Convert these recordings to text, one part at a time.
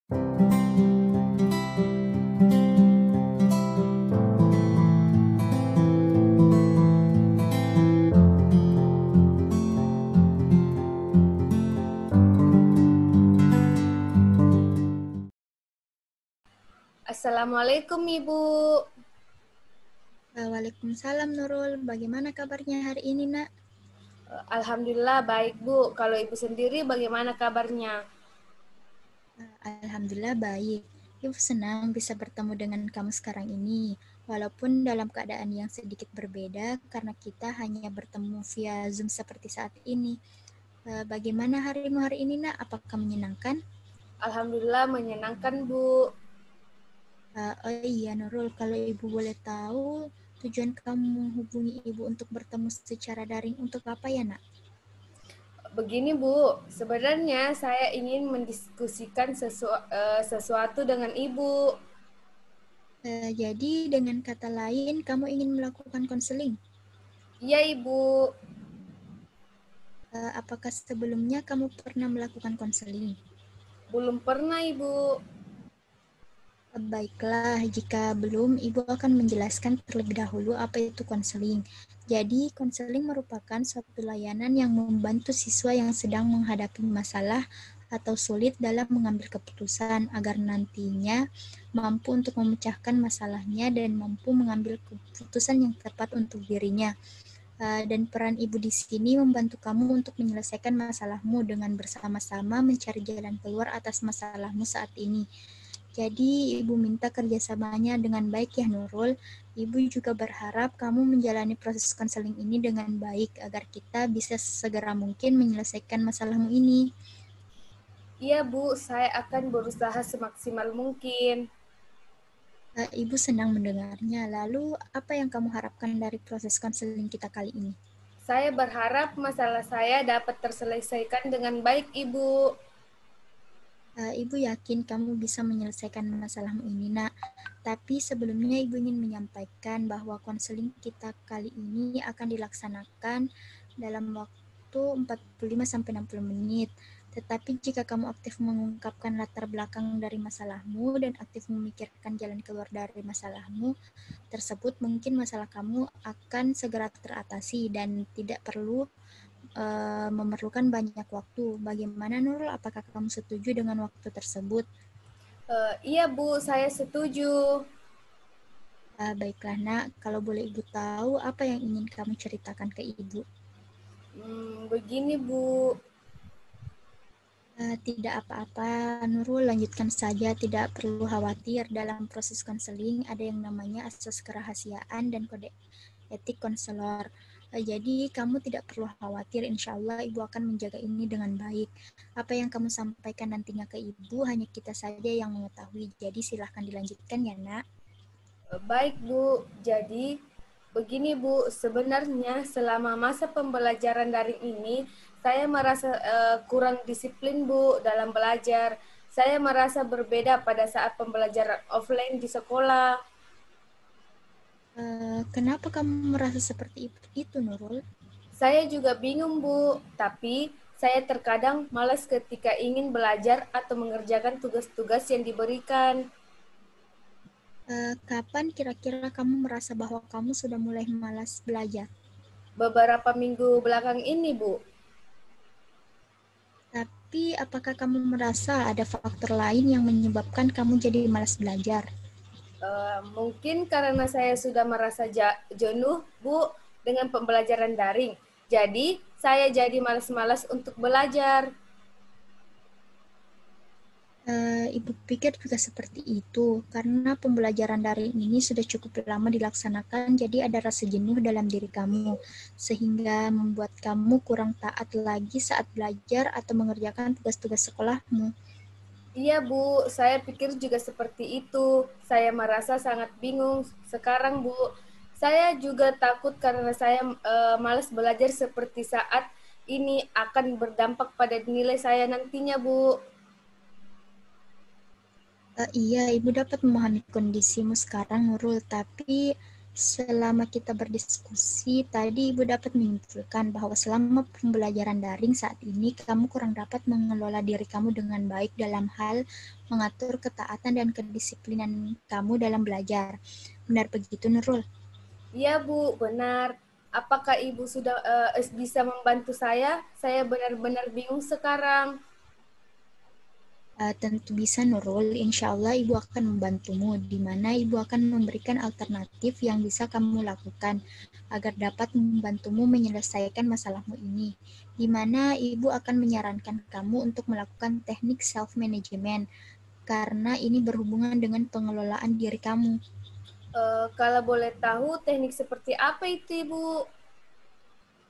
Assalamualaikum Ibu. Waalaikumsalam Nurul, bagaimana kabarnya hari ini nak? Alhamdulillah baik Bu. Kalau Ibu sendiri bagaimana kabarnya? Alhamdulillah baik. Ibu senang bisa bertemu dengan kamu sekarang ini, walaupun dalam keadaan yang sedikit berbeda karena kita hanya bertemu via Zoom seperti saat ini. Bagaimana harimu hari ini nak? Apakah menyenangkan? Alhamdulillah menyenangkan Bu. Oh iya Nurul, kalau ibu boleh tahu tujuan kamu menghubungi ibu untuk bertemu secara daring untuk apa ya nak? Begini Bu, sebenarnya saya ingin mendiskusikan sesuatu dengan Ibu. Jadi dengan kata lain kamu ingin melakukan konseling? Iya Ibu. Apakah sebelumnya kamu pernah melakukan konseling? Belum pernah Ibu. Baiklah, jika belum, Ibu akan menjelaskan terlebih dahulu apa itu konseling. Jadi, konseling merupakan suatu layanan yang membantu siswa yang sedang menghadapi masalah atau sulit dalam mengambil keputusan agar nantinya mampu untuk memecahkan masalahnya dan mampu mengambil keputusan yang tepat untuk dirinya. Dan peran ibu di sini membantu kamu untuk menyelesaikan masalahmu dengan bersama-sama mencari jalan keluar atas masalahmu saat ini. Jadi ibu minta kerjasamanya dengan baik ya Nurul. Ibu juga berharap kamu menjalani proses konseling ini dengan baik agar kita bisa segera mungkin menyelesaikan masalahmu ini. Iya Bu, saya akan berusaha semaksimal mungkin. Ibu senang mendengarnya. Lalu apa yang kamu harapkan dari proses konseling kita kali ini? Saya berharap masalah saya dapat terselesaikan dengan baik Ibu. Ibu yakin kamu bisa menyelesaikan masalahmu ini, nak. Tapi sebelumnya Ibu ingin menyampaikan bahwa konseling kita kali ini akan dilaksanakan dalam waktu 45-60 menit. Tetapi jika kamu aktif mengungkapkan latar belakang dari masalahmu dan aktif memikirkan jalan keluar dari masalahmu tersebut, mungkin masalah kamu akan segera teratasi dan tidak perlu memerlukan banyak waktu. Bagaimana Nurul? Apakah kamu setuju dengan waktu tersebut? Iya Bu, saya setuju. Baiklah nak, kalau boleh ibu tahu apa yang ingin kamu ceritakan ke ibu? Begini Bu. Tidak apa-apa Nurul, lanjutkan saja, tidak perlu khawatir. Dalam proses konseling ada yang namanya asas kerahasiaan dan kode etik konselor. Jadi kamu tidak perlu khawatir, insya Allah ibu akan menjaga ini dengan baik. Apa yang kamu sampaikan nantinya ke ibu hanya kita saja yang mengetahui. Jadi silahkan dilanjutkan ya nak. Baik Bu, jadi begini Bu, sebenarnya selama masa pembelajaran daring ini saya merasa kurang disiplin Bu dalam belajar. Saya merasa berbeda pada saat pembelajaran offline di sekolah. Kenapa kamu merasa seperti itu Nurul? Saya juga bingung Bu, tapi saya terkadang malas ketika ingin belajar atau mengerjakan tugas-tugas yang diberikan. Kapan kira-kira kamu merasa bahwa kamu sudah mulai malas belajar? Beberapa minggu belakang ini Bu. Tapi apakah kamu merasa ada faktor lain yang menyebabkan kamu jadi malas belajar? Mungkin karena saya sudah merasa jenuh Bu dengan pembelajaran daring. Jadi saya jadi malas-malas untuk belajar. Ibu pikir juga seperti itu, karena pembelajaran daring ini sudah cukup lama dilaksanakan, jadi ada rasa jenuh dalam diri kamu, sehingga membuat kamu kurang taat lagi saat belajar atau mengerjakan tugas-tugas sekolahmu. Iya Bu, saya pikir juga seperti itu. Saya merasa sangat bingung sekarang Bu. Saya juga takut karena saya malas belajar seperti saat ini akan berdampak pada nilai saya nantinya Bu. Iya, Ibu dapat memahami kondisimu sekarang, Nurul. Tapi selama kita berdiskusi, tadi Ibu dapat menyimpulkan bahwa selama pembelajaran daring saat ini, kamu kurang dapat mengelola diri kamu dengan baik dalam hal mengatur ketaatan dan kedisiplinan kamu dalam belajar. Benar begitu, Nurul? Iya Bu, benar. Apakah Ibu sudah bisa membantu saya? Saya benar-benar bingung sekarang. Tentu bisa, Nurul. Insya Allah Ibu akan membantumu, di mana Ibu akan memberikan alternatif yang bisa kamu lakukan agar dapat membantumu menyelesaikan masalahmu ini, di mana Ibu akan menyarankan kamu untuk melakukan teknik self-management, karena ini berhubungan dengan pengelolaan diri kamu. Kalau boleh tahu teknik seperti apa itu Ibu?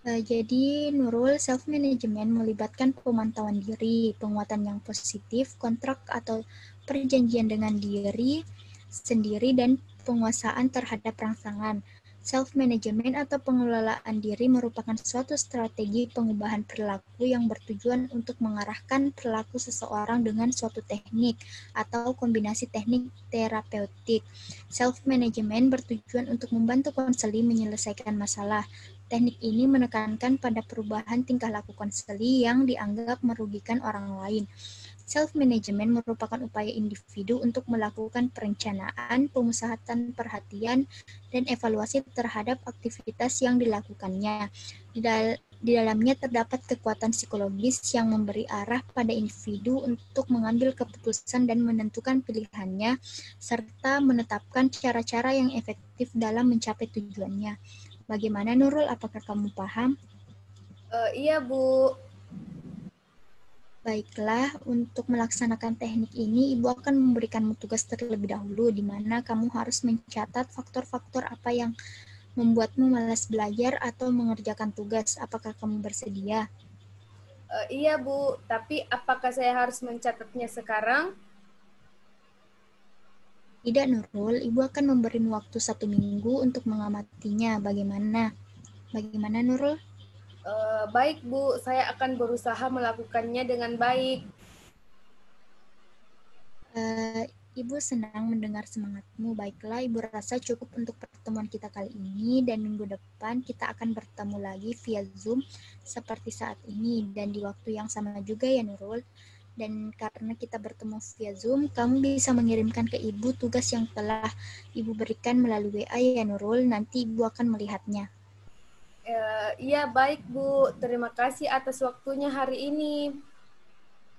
Jadi, Nurul, self-management melibatkan pemantauan diri, penguatan yang positif, kontrak atau perjanjian dengan diri sendiri, dan penguasaan terhadap rangsangan. Self-management atau pengelolaan diri merupakan suatu strategi pengubahan perilaku yang bertujuan untuk mengarahkan perilaku seseorang dengan suatu teknik atau kombinasi teknik terapeutik. Self-management bertujuan untuk membantu konseli menyelesaikan masalah. Teknik ini menekankan pada perubahan tingkah laku konseli yang dianggap merugikan orang lain. Self-management merupakan upaya individu untuk melakukan perencanaan, pemusatan perhatian, dan evaluasi terhadap aktivitas yang dilakukannya. Di dalamnya terdapat kekuatan psikologis yang memberi arah pada individu untuk mengambil keputusan dan menentukan pilihannya, serta menetapkan cara-cara yang efektif dalam mencapai tujuannya. Bagaimana, Nurul? Apakah kamu paham? Iya Bu. Baiklah, untuk melaksanakan teknik ini, Ibu akan memberikanmu tugas terlebih dahulu, di mana kamu harus mencatat faktor-faktor apa yang membuatmu malas belajar atau mengerjakan tugas. Apakah kamu bersedia? Iya Bu, tapi apakah saya harus mencatatnya sekarang? Tidak, Nurul. Ibu akan memberimu waktu 1 minggu untuk mengamatinya. Bagaimana, Nurul? Baik Bu, saya akan berusaha melakukannya dengan baik. Ibu senang mendengar semangatmu. Baiklah, Ibu rasa cukup untuk pertemuan kita kali ini, dan minggu depan kita akan bertemu lagi via Zoom seperti saat ini dan di waktu yang sama juga ya, Nurul. Dan karena kita bertemu via Zoom, kamu bisa mengirimkan ke Ibu tugas yang telah Ibu berikan melalui WA ya, Nurul. Nanti Ibu akan melihatnya. Iya baik Bu, terima kasih atas waktunya hari ini.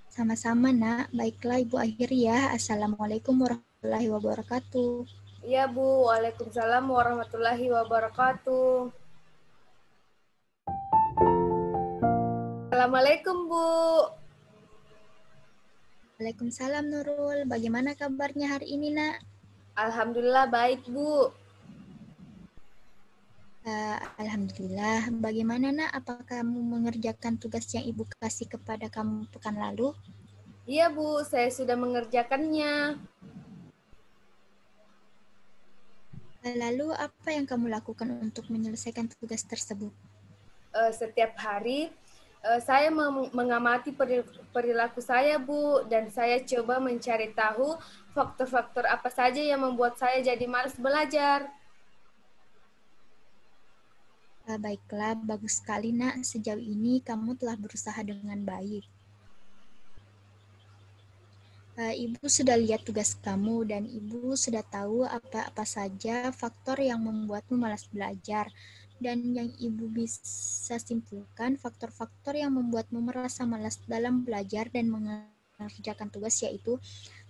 Sama-sama, Nak. Baiklah, Ibu akhiri ya. Assalamualaikum warahmatullahi wabarakatuh. Iya Bu, Waalaikumsalam warahmatullahi wabarakatuh. Assalamualaikum Bu. Waalaikumsalam, Nurul. Bagaimana kabarnya hari ini, Nak? Alhamdulillah baik Bu. Alhamdulillah. Bagaimana, Nak? Apakah kamu mengerjakan tugas yang Ibu kasih kepada kamu pekan lalu? Iya Bu, saya sudah mengerjakannya. Lalu, apa yang kamu lakukan untuk menyelesaikan tugas tersebut? Setiap hari saya mengamati perilaku saya Bu, dan saya coba mencari tahu faktor-faktor apa saja yang membuat saya jadi malas belajar. Baiklah, bagus sekali, Nak. Sejauh ini kamu telah berusaha dengan baik. Ibu sudah lihat tugas kamu dan Ibu sudah tahu apa-apa saja faktor yang membuatmu malas belajar. Dan yang Ibu bisa simpulkan, faktor-faktor yang membuatmu merasa malas dalam belajar dan mengerjakan tugas yaitu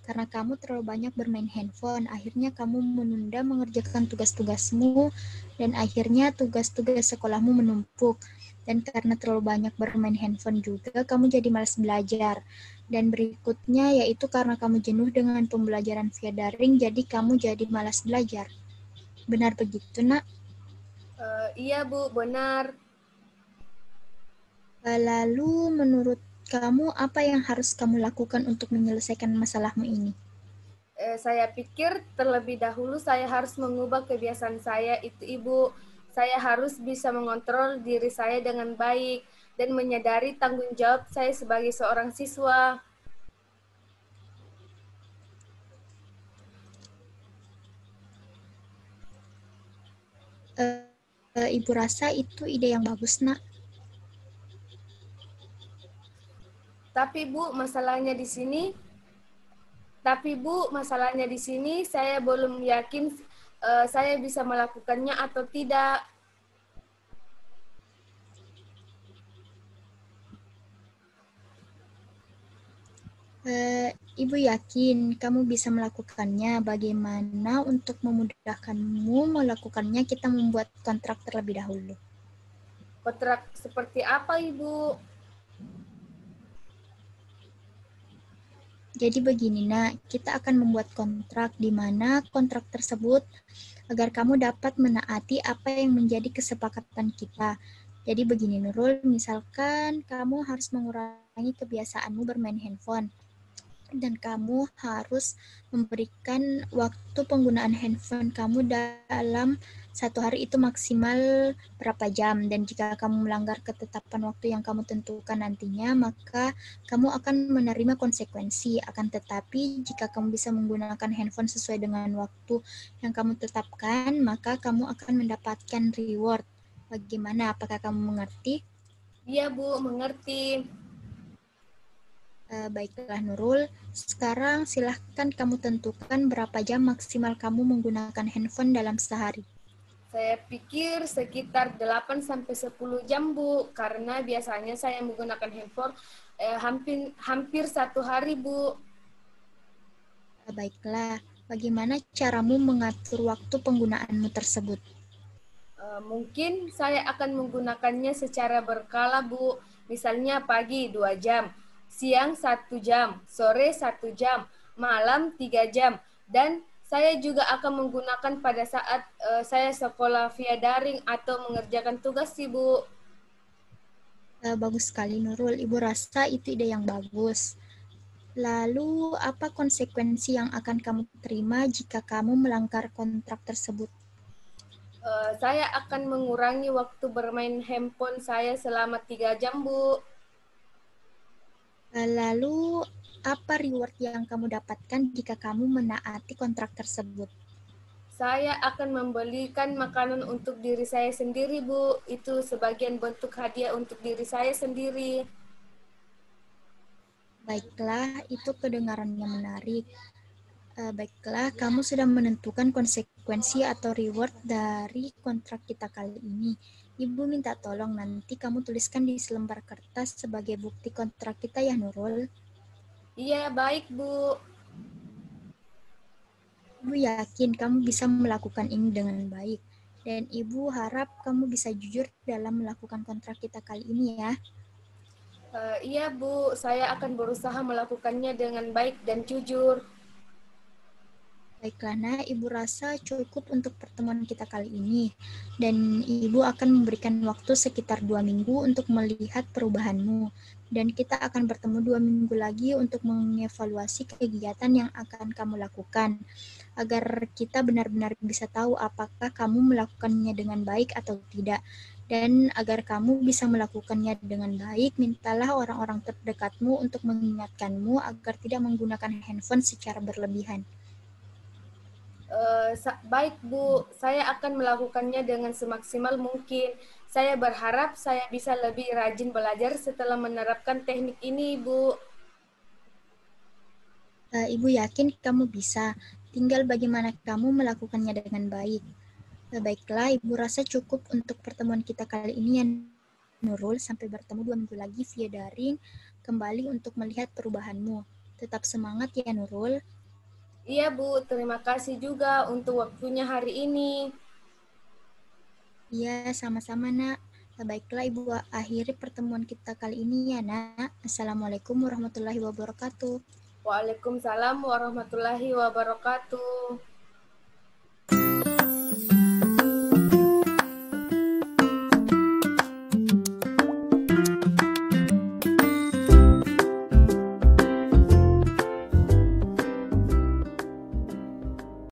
karena kamu terlalu banyak bermain handphone. Akhirnya kamu menunda mengerjakan tugas-tugasmu dan akhirnya tugas-tugas sekolahmu menumpuk. Dan karena terlalu banyak bermain handphone juga, kamu jadi malas belajar. Dan berikutnya yaitu karena kamu jenuh dengan pembelajaran via daring, jadi kamu jadi malas belajar. Benar begitu, Nak? Iya Bu, benar. Lalu menurut kamu apa yang harus kamu lakukan untuk menyelesaikan masalahmu ini? Saya pikir terlebih dahulu saya harus mengubah kebiasaan saya itu Ibu. Saya harus bisa mengontrol diri saya dengan baik dan menyadari tanggung jawab saya sebagai seorang siswa. Ibu rasa itu ide yang bagus, Nak. Tapi Bu, masalahnya di sini Tapi Bu, masalahnya di sini saya belum yakin saya bisa melakukannya atau tidak. Ibu yakin kamu bisa melakukannya. Bagaimana untuk memudahkanmu melakukannya, kita membuat kontrak terlebih dahulu. Kontrak seperti apa, Ibu? Jadi begini, Nak, kita akan membuat kontrak di mana kontrak tersebut agar kamu dapat menaati apa yang menjadi kesepakatan kita. Jadi begini, Nurul, misalkan kamu harus mengurangi kebiasaanmu bermain handphone. Dan kamu harus memberikan waktu penggunaan handphone kamu dalam satu hari itu maksimal berapa jam, dan jika kamu melanggar ketetapan waktu yang kamu tentukan nantinya, maka kamu akan menerima konsekuensi. Akan tetapi jika kamu bisa menggunakan handphone sesuai dengan waktu yang kamu tetapkan, maka kamu akan mendapatkan reward. Bagaimana? Apakah kamu mengerti? Iya Bu, mengerti. Baiklah Nurul, sekarang silahkan kamu tentukan berapa jam maksimal kamu menggunakan handphone dalam sehari. Saya pikir sekitar 8 sampai 10 jam Bu, karena biasanya saya menggunakan handphone hampir 1 hari Bu. Baiklah, bagaimana caramu mengatur waktu penggunaanmu tersebut? Mungkin saya akan menggunakannya secara berkala Bu, misalnya pagi 2 jam, siang 1 jam, sore 1 jam, malam 3 jam, dan saya juga akan menggunakan pada saat saya sekolah via daring atau mengerjakan tugas sih Bu. Bagus sekali Nurul, Ibu rasa itu ide yang bagus. Lalu, apa konsekuensi yang akan kamu terima jika kamu melanggar kontrak tersebut? Saya akan mengurangi waktu bermain handphone saya selama 3 jam, Bu. Lalu, apa reward yang kamu dapatkan jika kamu menaati kontrak tersebut? Saya akan membelikan makanan untuk diri saya sendiri, Bu. Itu sebagian bentuk hadiah untuk diri saya sendiri. Baiklah, itu kedengarannya menarik. Baiklah, kamu sudah menentukan konsekuensi atau reward dari kontrak kita kali ini. Ibu minta tolong nanti kamu tuliskan di selembar kertas sebagai bukti kontrak kita ya Nurul. Iya, baik Bu. Ibu yakin kamu bisa melakukan ini dengan baik. Dan Ibu harap kamu bisa jujur dalam melakukan kontrak kita kali ini ya. Iya Bu, saya akan berusaha melakukannya dengan baik dan jujur. Baiklah, nah, Ibu rasa cukup untuk pertemuan kita kali ini. Dan Ibu akan memberikan waktu sekitar 2 minggu untuk melihat perubahanmu. Dan kita akan bertemu 2 minggu lagi untuk mengevaluasi kegiatan yang akan kamu lakukan. Agar kita benar-benar bisa tahu apakah kamu melakukannya dengan baik atau tidak. Dan agar kamu bisa melakukannya dengan baik, mintalah orang-orang terdekatmu untuk mengingatkanmu agar tidak menggunakan handphone secara berlebihan. Baik Bu, saya akan melakukannya dengan semaksimal mungkin. Saya berharap saya bisa lebih rajin belajar setelah menerapkan teknik ini, Bu. Ibu yakin kamu bisa, tinggal bagaimana kamu melakukannya dengan baik. Baiklah, Ibu rasa cukup untuk pertemuan kita kali ini ya Nurul. Sampai bertemu 2 minggu lagi via daring, kembali untuk melihat perubahanmu. Tetap semangat ya Nurul. Iya Bu, terima kasih juga untuk waktunya hari ini. Iya, sama-sama nak. Baiklah, Ibu akhiri pertemuan kita kali ini ya nak. Assalamualaikum warahmatullahi wabarakatuh. Waalaikumsalam warahmatullahi wabarakatuh.